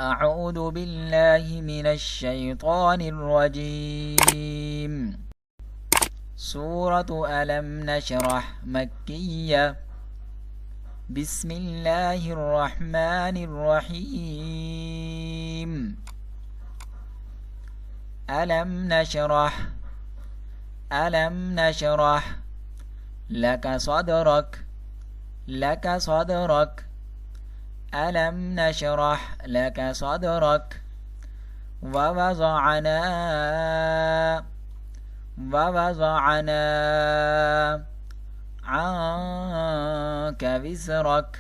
أعوذ بالله من الشيطان الرجيم سورة ألم نشرح مكية بسم الله الرحمن الرحيم ألم نشرح لك صدرك ألم نشرح لك صدرك ووضعنا عنك وزرك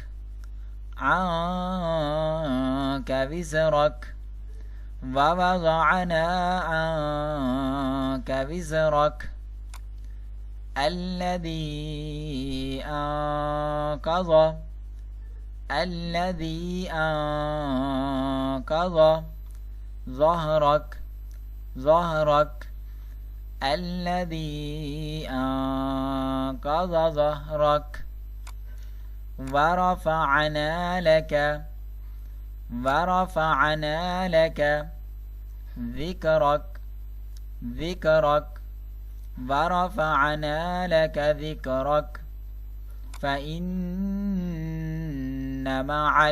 ووضعنا عنك وزرك الذي أنقض ظهرك الذي أنقض ظهرك ورفعنا لك ذكرك ورفعنا لك ذكرك فإن مع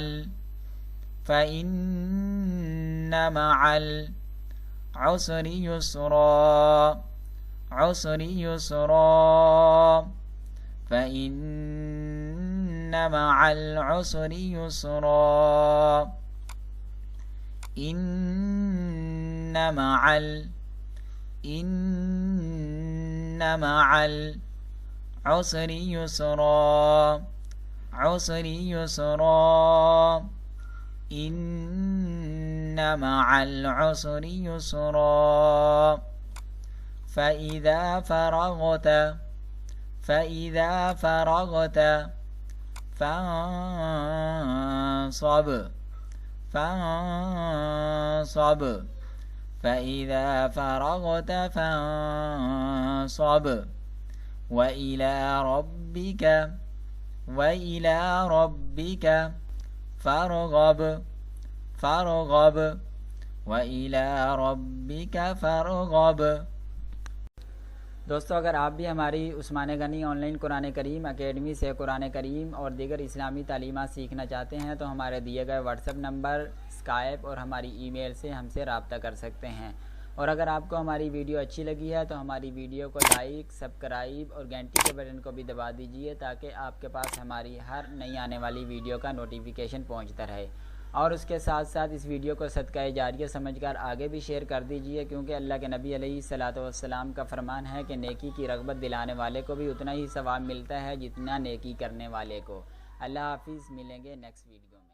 العسر يسرا فإن مع العسر يسرا إن مع العسر يسرا إن مع العسر يسرا فإذا فرغت فانصب فإذا فرغت فانصب وإلى ربك فارغب وإلى ربك فارغب। दोस्तों, अगर आप भी हमारी उस्मान गनी ऑनलाइन कुरान करीम अकेडमी से कुरान करीम और दीगर इस्लामी तालीमात सीखना चाहते हैं तो हमारे दिए गए व्हाट्सएप नंबर, स्काइप और हमारी ईमेल से हमसे रब्ता कर सकते हैं। और अगर आपको हमारी वीडियो अच्छी लगी है तो हमारी वीडियो को लाइक, सब्सक्राइब और घंटी के बटन को भी दबा दीजिए ताकि आपके पास हमारी हर नई आने वाली वीडियो का नोटिफिकेशन पहुंचता रहे। और उसके साथ साथ इस वीडियो को सदका जारिया समझकर आगे भी शेयर कर दीजिए, क्योंकि अल्लाह के नबी अलैहिस्सलातु वस्सलाम का फरमान है कि नेकी की रग़बत दिलाने वाले को भी उतना ही सवाब मिलता है जितना नेकी करने वाले को। अल्लाह हाफिज़, मिलेंगे नेक्स्ट वीडियो में।